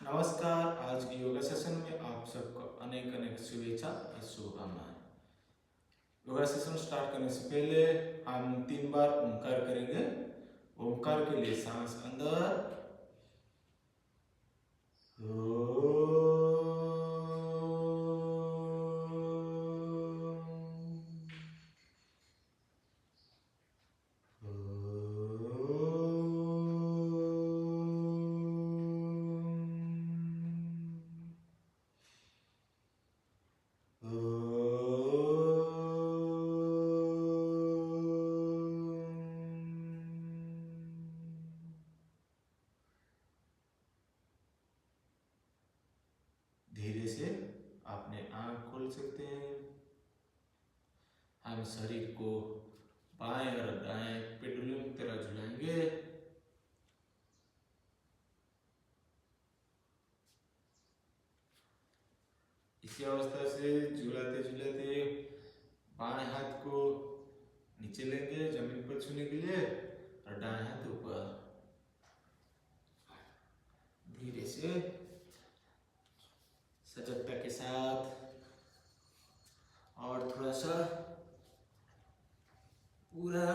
नमस्कार। आज की योगा सेशन में आप सबको अनेक अनेक शुभेच्छा और शुभकामनाएं। योगा सेशन स्टार्ट करने से पहले हम 3 बार ओंकार करेंगे। ओंकार के लिए सांस अंदर, धीरे से अपने आंख खोल सकते हैं। हम शरीर को बाएं और दाएं पेडुलम की तरह झुलाएंगे। इसी अवस्था से झुलाते झुलाते बाएं हाथ को नीचे लेंगे जमीन पर छूने के लिए और दाएं हाथ ऊपर। धीरे से सजगता के साथ और थोड़ा सा पूरा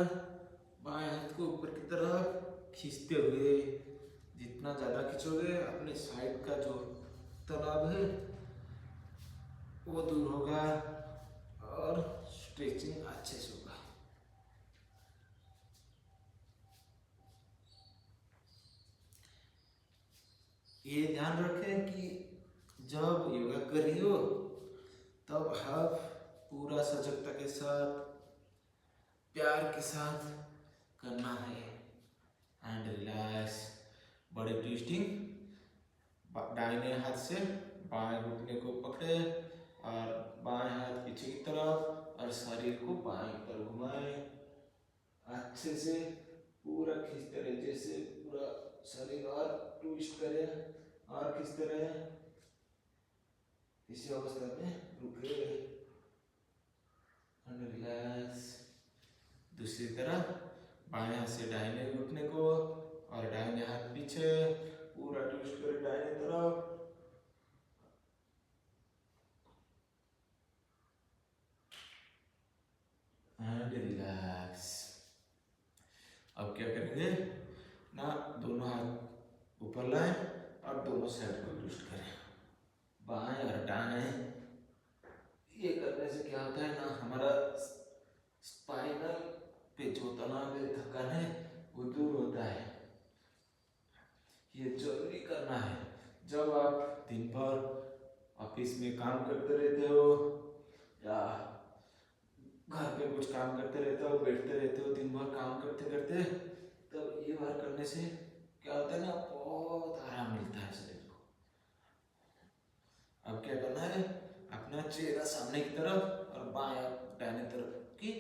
बाएं हाथ को ऊपर की तरफ खींचते हुए, जितना ज़्यादा खींचोगे अपने साइड का जो तनाव है वो दूर होगा और स्ट्रेचिंग अच्छे से होगा। ये ध्यान रखें कि जब योगा कर रही हो तब आप पूरा सजगता के साथ, प्यार के साथ करना है। And relax. Body twisting. दाहिने हाथ से बाएं घुटने को पकड़े और बाएं हाथ पीछे की तरफ और शरीर को बाएं तरफ घुमाए। अच्छे से पूरा खींचते रहे, जैसे पूरा शरीर और ट्विस्ट करे और खींचते रहे। इसी अवस्था में रुके एंड रिलैक्स। दूसरी तरफ बाएं हाथ से दाहिने घुटने को और दाहिने हाथ पीछे पूरा ट्विस्ट करे दाहिने तरफ। And relax. अब क्या करेंगे ना, दोनों हाथ ऊपर लाएं और दोनों साइड को ट्विस्ट करें, बाएं और दाएं। ये करने से क्या होता है ना, हमारा स्पाइनल पे जो तनाव है, थकान है, वो दूर होता है। ये जरूरी करना है। जब आप दिन भर ऑफिस में काम करते रहते हो या घर पे कुछ काम करते रहते हो, बैठते रहते हो दिन भर काम करते करते, तब ये बार करने से क्या होता है ना, बहुत आराम मिलता है शरीर को। अब क्या करना है, अपना चेहरा सामने की तरफ और बाएं दाहिने तरफ की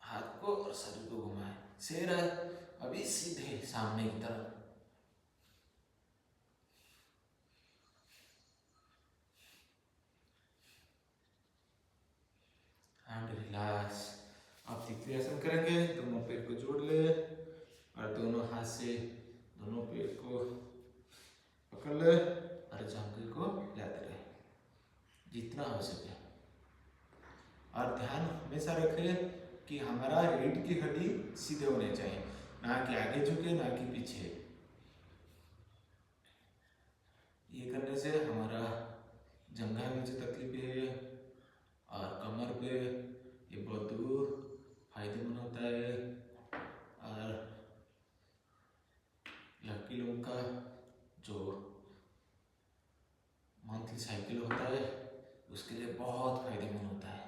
हाथ को और शरीर को घुमाए। चेहरा अभी सीधे सामने की तरफ। And relax. आप त्रिकोणासन करेंगे, दोनों पैर को जोड़ ले और दोनों हाथ से दोनों पैर को पकड़ ले और जंघे को लाते रहे जितना हो सके। और ध्यान हमेशा रखें कि हमारा रीढ़ की हड्डी सीधे होने चाहिए, ना कि आगे झुके ना कि पीछे। ये करने से हमारा जंघा में जो तकलीफ है और कमर पे, ये बहुत दूर फायदेमंद होता है। और लड़की लोगों का जो मंथली साइकिल होता है उसके लिए बहुत फायदेमंद होता है।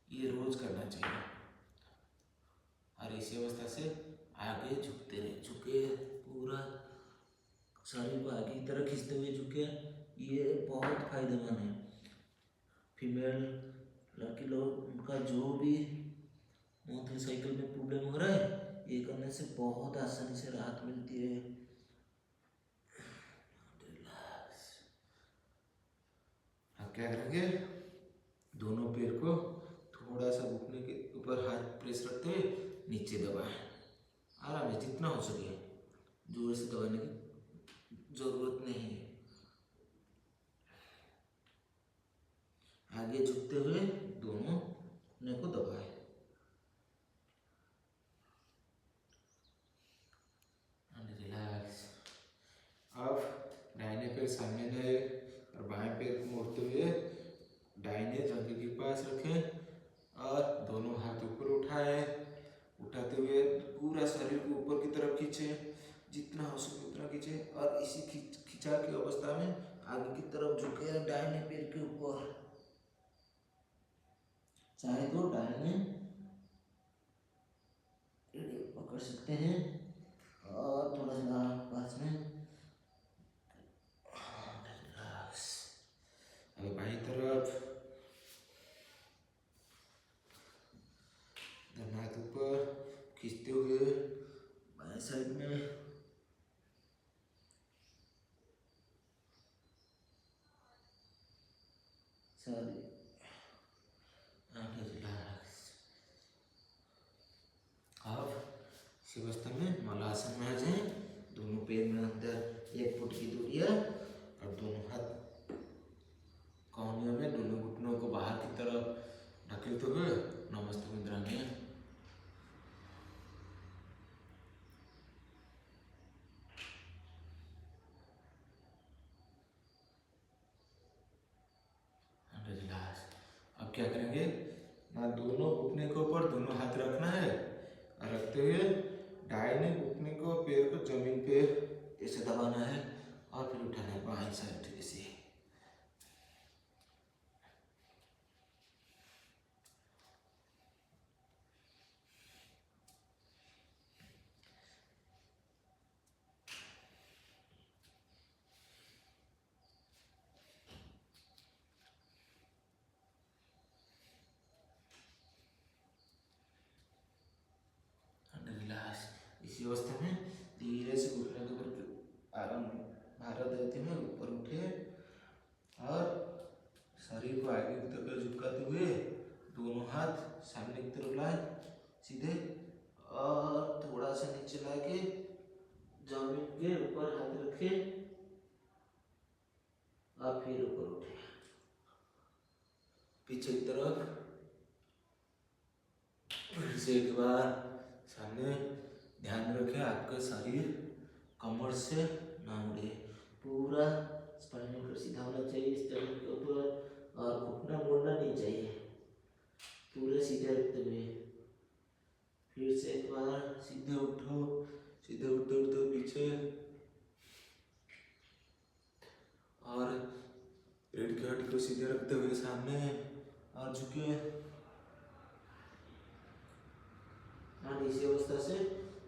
ये रोज करना चाहिए। और इसी अवस्था से आगे झुकते रहे, झुके पूरा शरीर को आगे की तरफ खींचते हुए झुके। ये बहुत फायदेमंद है। फीमेल लड़की लोग, उनका जो भी मंथली साइकिल में प्रॉब्लम हो रहा है, ये करने से बहुत आसानी से राहत मिलती है। अब क्या करेंगे, दोनों पैर को थोड़ा सा घुटने के ऊपर हाथ प्रेस रखते हुए नीचे दबाएं। आराम से जितना हो सके, जोर से दबाने की जरूरत नहीं है। आगे झुकते हुए दोनों घुटने को दबाए। रिलैक्स। अब दाहिने पैर सामने लाए और बाएं पैर को मोड़ते हुए दाहिने जंघे के पास रखें और दोनों हाथ ऊपर उठाए। उठाते हुए पूरा शरीर को ऊपर की तरफ खींचे, जितना हो सके उतना खींचे और इसी खिंचाव की अवस्था में आगे की तरफ झुके दाहिने पैर के ऊपर। चाहे तो दाहिने पकड़ सकते हैं और थोड़ा सा पास में। अब बाईं तरफ हाथ ऊपर खींचते हुए बाएं साइड में। अब इसी अवस्था में मलासन में आ जाए। दोनों पैर में अंदर 1 फुट की दूरी है और दोनों हाथ कोहनियों में दोनों घुटनों को बाहर की तरफ ढकेलते हुए नमस्ते मुद्रा में। अब क्या करेंगे ना, दोनों घुटने के ऊपर दोनों हाथ रखना है और रखते हुए दाहिने घुटने को पैर को जमीन पे ऐसे दबाना है और फिर उठाना है बाएं साइड ऐसे। इसी अवस्था में धीरे से घुटने के ऊपर आराम भारत देते हुए ऊपर उठे और शरीर को आगे की तरफ झुकाते हुए दोनों हाथ सामने की तरफ लाए सीधे और थोड़ा सा नीचे लाके जमीन के ऊपर हाथ रखे और फिर ऊपर उठे पीछे की तरफ। फिर से एक बार सामने। ध्यान रखें आपका शरीर कमर से ना उड़े, पूरा स्पाइनल कॉर्ड सीधा होना चाहिए इस जमीन के ऊपर और घुटना मोड़ना नहीं चाहिए, पूरे सीधे रखते हुए। फिर से एक बार सीधे उठो, सीधे उठते उठते पीछे और रीढ़ की हड्डी को सीधे रखते हुए सामने और झुके। और इसी अवस्था से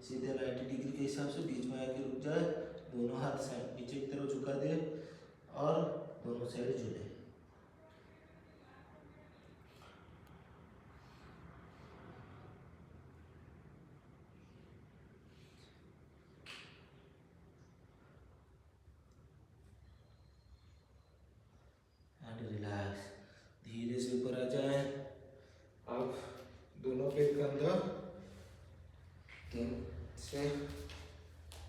सीधे 90 डिग्री के हिसाब से बीच में आके रुक जाए। दोनों हाथ साइड पीछे की तरफ झुका दे और दोनों साइड झूले। And relax. धीरे से ऊपर आ जाए। अब दोनों पैर के अंदर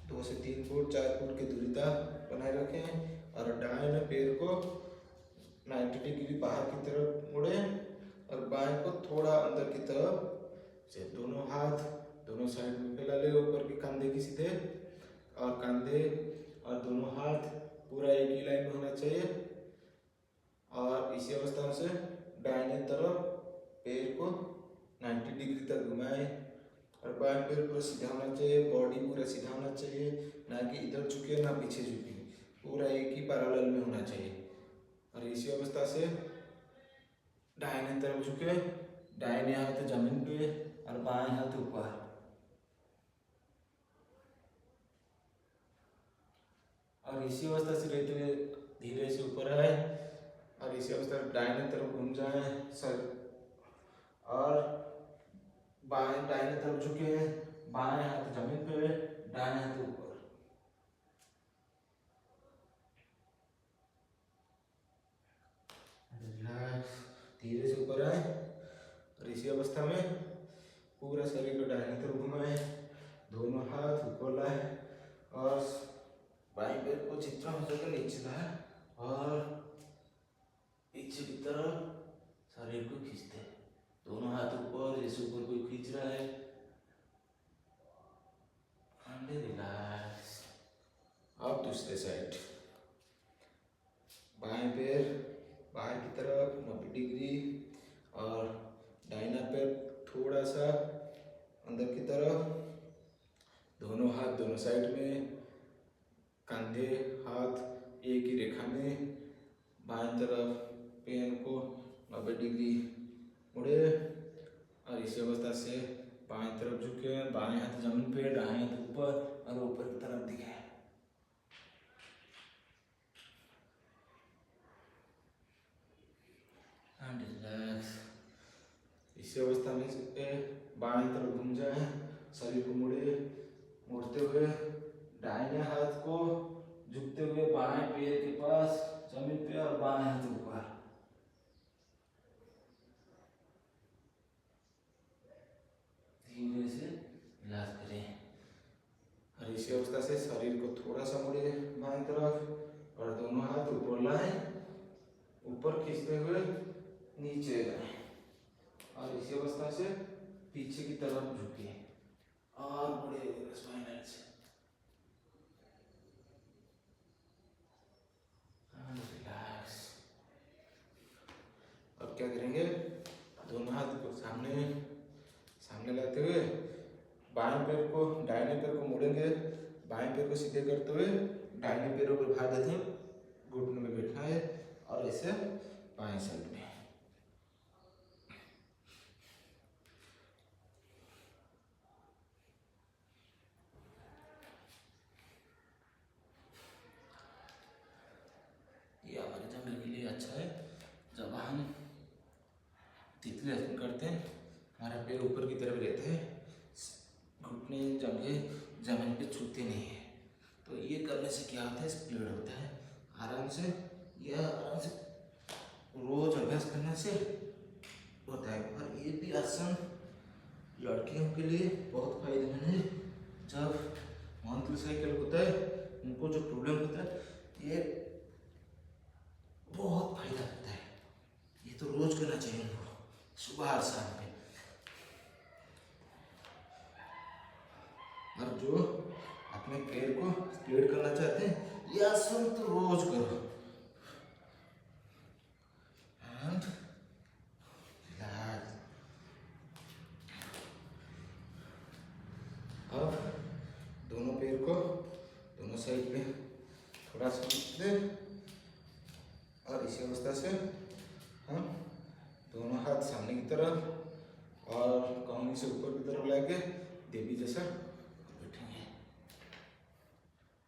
2 से 3 फुट 4 फुट की दूरी तक बनाए रखें और दाएं पैर को 90 डिग्री बाहर की तरफ मोड़े और बाएं को थोड़ा अंदर की तरफ से दोनों हाथ दोनों साइड में फैला ले ऊपर के कंधे की सीधे और कंधे और दोनों हाथ पूरा एक ही लाइन में होना चाहिए। और इसी अवस्था से दाहिने तरफ पैर को 90 डिग्री तक घुमाए और बाएं पैर पूरा सीधा होना चाहिए, बॉडी पूरा सीधा होना चाहिए, ना कि इधर झुके ना पीछे झुके, पूरा एक ही पैरेलल में होना चाहिए। और इसी अवस्था से दाहिने तरफ झुके, दाहिने हाथ जमीन पे और बाएं हाथ ऊपर। और इसी अवस्था से रहते हुए धीरे से ऊपर आए और इसी अवस्था में दाहिने तरफ घूम जाए सर और बाएं दाहिने तरफ झुके, बाएं हाथ जमीन पे, दाएं हाथ ऊपर। धीरे से ऊपर आए और इसी अवस्था में पूरा शरीर को दाहिने तरफ घुमाए, दोनों हाथ ऊपर लाए और बाएं पैर को को जितना हो सके नीचे लाए और पीछे की तरफ शरीर को खींचते हैं। दोनों हाथ ऊपर, जैसे ऊपर कोई खींच रहा है। रिलैक्स। अब दूसरे साइड, बाएं पैर बाहर की तरफ 90 डिग्री और दाहिना पैर थोड़ा सा अंदर की तरफ। दोनों हाथ दोनों साइड में, कंधे हाथ एक ही रेखा में। बाएं तरफ पैर को 90 डिग्री मुड़े और इसी अवस्था से बाएं तरफ झुके, बाएं हाथ जमीन पे, दाएं हाथ ऊपर और ऊपर की तरफ दिखे। रिलैक्स। इसी अवस्था में बाएं तरफ घूम जाए, शरीर को मुड़ते हुए दाहिने हाथ को झुकते हुए बाएं पैर के पास जमीन पे और बाएं हाथ ऊपर। धीरे से इलाज करें और इसी अवस्था से शरीर को थोड़ा सा मुड़े बाएं तरफ और दोनों हाथ ऊपर लाएं, ऊपर खींचते हुए नीचे जाएं और इसी अवस्था से पीछे की तरफ झुके और मुड़े स्पाइनल से। रिलैक्स। अब क्या करेंगे, दोनों हाथ को सामने लाते हुए बाएं पैर को दाहिने पैर को मोड़ेंगे, बाएं पैर को सीधे करते हुए दाहिने पैरों पर भार देते हैं, घुटनों में बैठना है और ऐसे बाएं साइड में। ये हमारे जंगल के लिए अच्छा है। जब हम तितली आसन करते हैं, हमारा पैर ऊपर की तरफ रहता है, घुटने जंघे जमीन पे छूते नहीं है। तो ये करने से क्या होता है, स्प्लिट होता है आराम से। यह आराम से रोज अभ्यास करने से होता है। और ये भी आसन लड़कियों के लिए बहुत फायदेमंद है। जब मंथली साइकिल होता है, उनको जो प्रॉब्लम होता है, ये बहुत फायदा करता है। ये तो रोज करना चाहिए उनको, सुबह और शाम पे। और जो अपने पैर को स्प्लिट करना चाहते हैं, ये आसन तो रोज करो। And relax. अब दोनों पैर को दोनों साइड में थोड़ा सा दे और इसी अवस्था से हम दोनों हाथ सामने की तरफ और कौनी से ऊपर की तरफ लाके देवी जैसा बैठेंगे।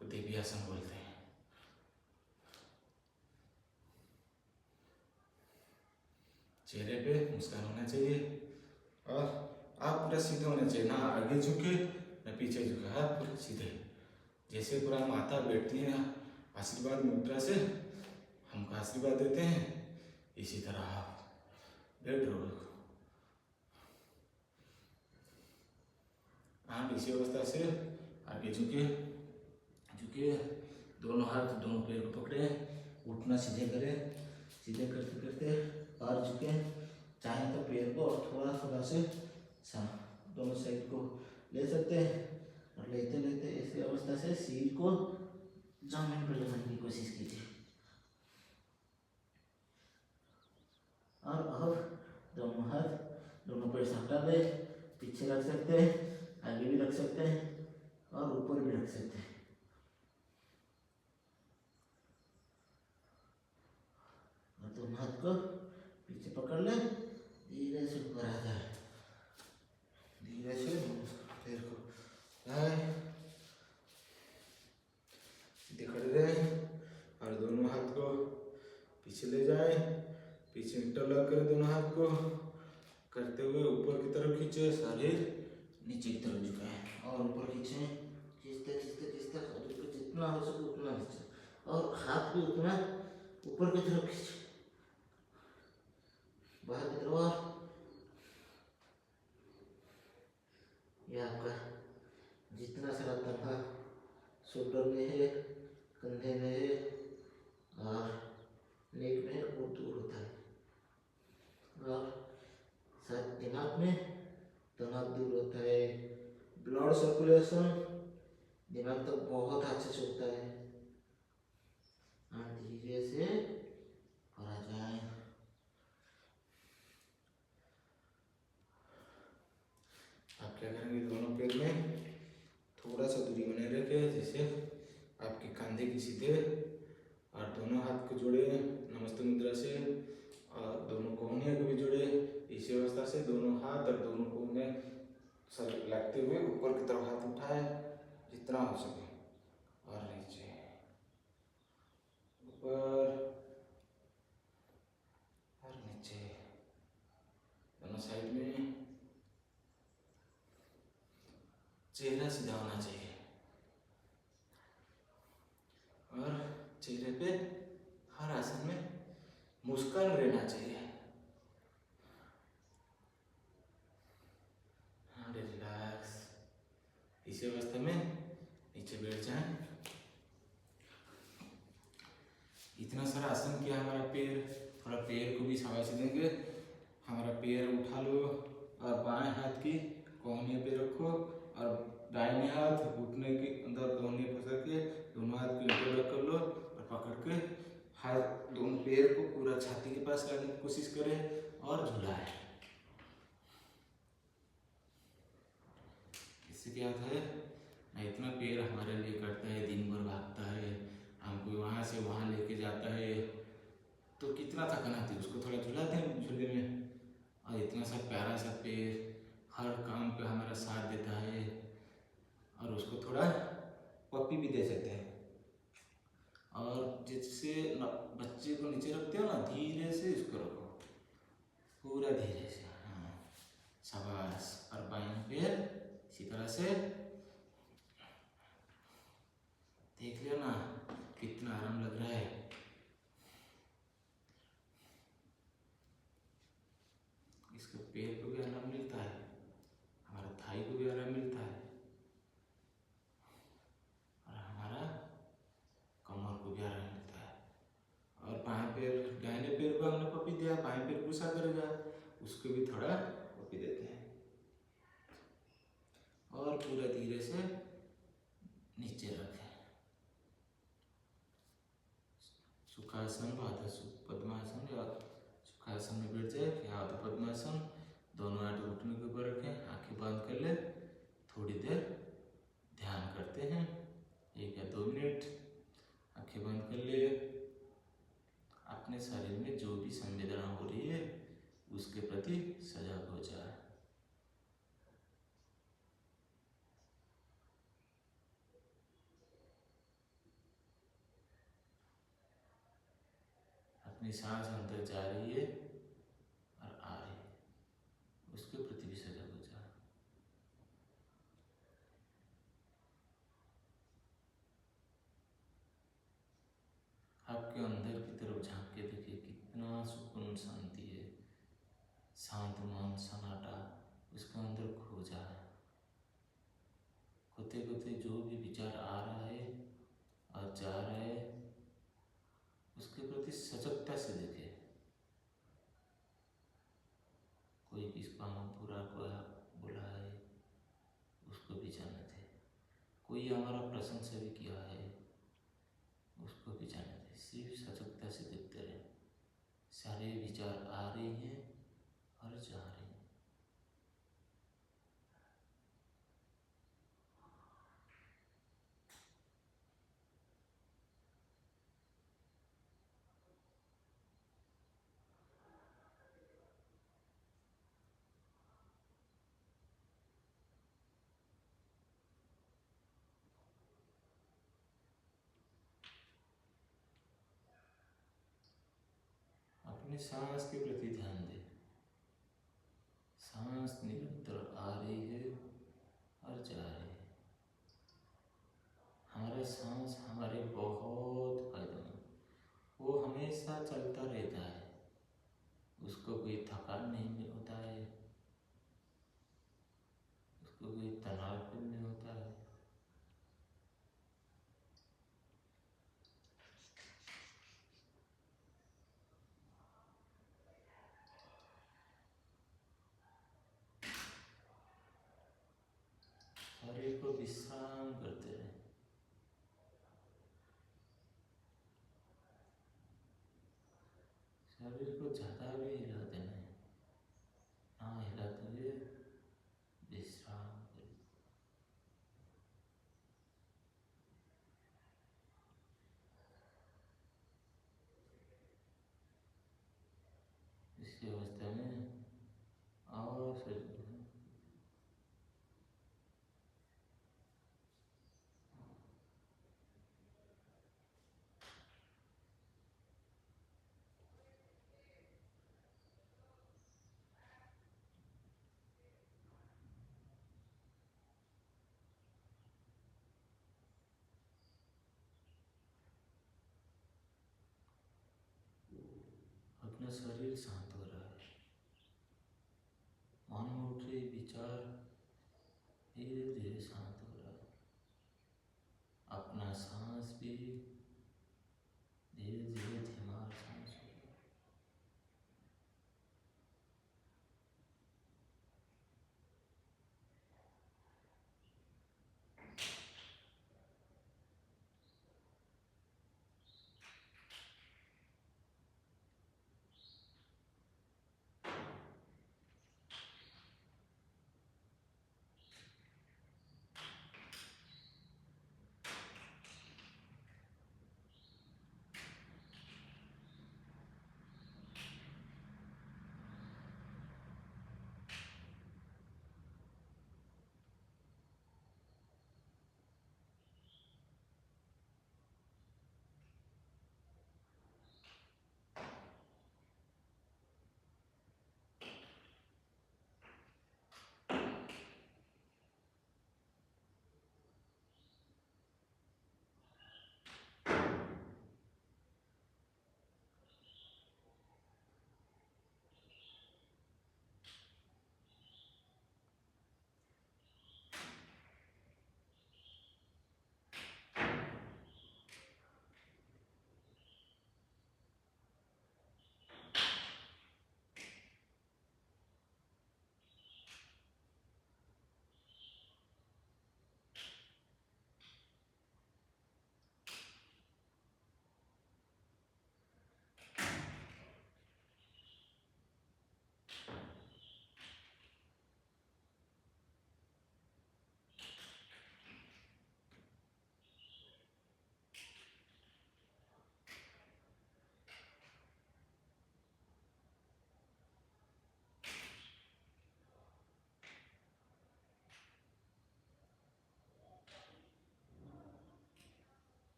तो देवी आसन बोलते हैं। चेहरे पे मुस्कान होना चाहिए और आप पूरा सीधे होना चाहिए, ना आगे झुके ना पीछे झुके, हाथ पूरा सीधे। जैसे पूरा माता बैठती है आशीर्वाद मुद्रा से हमको आशीर्वाद देते हैं, इसी तरह आप बैठ रहो। आप इसी अवस्था से आगे झुके दोनों हाथ दोनों पैर को पकड़े, उठना सीधे करें, सीधे करते करते और झुके। चाहे तो पैर को थोड़ा थोड़ा से दोनों साइड को ले सकते हैं और लेते लेते इसी अवस्था से सिर को जमीन पर लगाने की कोशिश कीजिए। और अब दोनों हाथ दोनों पैर से हटा दे, पीछे रख सकते हैं, आगे भी रख सकते हैं और ऊपर भी रख सकते हैं। और दोनों हाथ को पीछे पकड़ ले, धीरे से ऊपर आ जाए, धीरे से पैर को लाए, सीधे खड़े रहे और दोनों हाथ को पीछे ले जाए, पीछे इंटरलॉक करें दोनों हाथ को करते हुए ऊपर की तरफ खींचे, शरीर नीचे की तरफ झुकाए और ऊपर खींचे, खींचते खींचते खींचते शरीर को जितना हो सके उतना खींचे और हाथ भी उतना ऊपर की तरफ खींचे, बाहर की तरफ। यह आपका जितना सारा तनखा शोल्डर में है, कंधे में और नेक में और दूर होता है, और साथ दिमाग में तनाव दूर होता है। ब्लड सर्कुलेशन दिमाग तक बहुत अच्छे से होता है। और धीरे से भरा जाए। आप क्या करेंगे, दोनों पैर में थोड़ा सा दूरी बनाए रखें, जिससे आपके कंधे की सीधे, और दोनों हाथ को जोड़े नमस्ते मुद्रा से, और दोनों कोहनियों को भी जोड़े इसी अवस्था से। दोनों हाथ और दोनों कोहने सर लगते हुए ऊपर की तरफ हाथ उठाए जितना हो सके, और नीचे ऊपर और नीचे दोनों साइड में। चेहरा सीधा होना चाहिए और चेहरे पे हर आसन में मुस्कान रहना चाहिए। हाँ, रिलैक्स। इसी अवस्था में नीचे बैठ जाएं। इतना सारा आसन किया, हमारा पैर, थोड़ा पैर को भी शाबाशी देंगे। हमारा पैर उठा लो और बाएं हाथ की कोहनी पे रखो, और दाहिने हाथ घुटने के अंदर कोहनी फंसा के दोनों हाथ को इंटरलॉक कर लो, और पकड़ के हाथ दोनों पैर को पूरा छाती के पास लाने की कोशिश करें और झुलाएं। इससे क्या होता है, इतना पैर हमारे लिए करता है, दिन भर भागता है, हमको वहाँ से वहाँ लेके जाता है, तो कितना थकान आती है। उसको थोड़ा झुलाते हैं झूले में, और इतना सा प्यारा सा पैर हर काम पे हमारा साथ देता है। और उसको थोड़ा पप्पी भी दे सकते हैं। और जिससे बच्चे को नीचे रखते हो ना, धीरे से इसको रखो, पूरा धीरे से। हाँ, शाबाश। और बाएं पैर इसी तरह से, देख लिया ना कितना आराम लग रहा है। इसके पैर को भी आराम मिलता है, हमारा थाई को भी आराम मिलता है, और हमारा कमर को भी आराम मिलता है। और बाएं पैर, दाहिने पैर को हमने पपी दिया, बाएं पैर गुस्सा करेगा, उसको भी थोड़ा पपी देते हैं, और पूरा धीरे से नीचे रखें। सुखासन, पद्मासन या सुखासन में बैठ जाए, या पद्मासन। दोनों हाथ घुटने के ऊपर रखें, आंखें बंद कर ले, थोड़ी देर ध्यान करते हैं, 1 या 2 मिनट। आंखें बंद कर ले, अपने शरीर में जो भी संवेदना हो रही है उसके प्रति सजग हो जाए। अपनी सांस अंदर जा रही है और आ रही है, उसके प्रति भी सजग हो जाए। आपके अंदर की तरफ झांक के देखिए, कितना सुकून, शांति है, शांत मन, सन्नाटा उसके अंदर खो जाए। खोते खोते जो भी विचार आ रहा है और जा रहा है, उसके प्रति सजगता से देखे। कोई किसको हम बुरा बोला है, उसको भी जाने दे। कोई हमारा प्रशंसा भी किया है, उसको भी जाने दे। सिर्फ सजगता से देखते रहे। सारे विचार आ रहे हैं और जा रहे हैं। अपने सांस के प्रति ध्यान दें। सांस निरंतर आ रही है और जा रही है। हमारा सांस हमारे बहुत फायदेमंद, वो हमेशा चलता रहता है, उसको कोई थकान नहीं होता है, उसको कोई तनाव नहीं होता है। को विश्राम करते रहे। शरीर को ज़्यादा भी हिलाते नहीं, ना हिलाते हुए विश्राम करें। इसी अवस्था में और शरीर अपना शरीर शांत हो रहा है, मन में उठ रहे विचार धीरे धीरे शांत हो रहा है, अपना सांस भी धीरे धीरे धीमा सांस हो रहा है।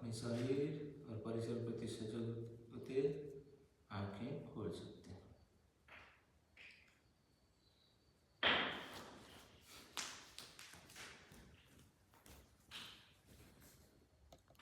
अपने शरीर और परिसर प्रति सजग होते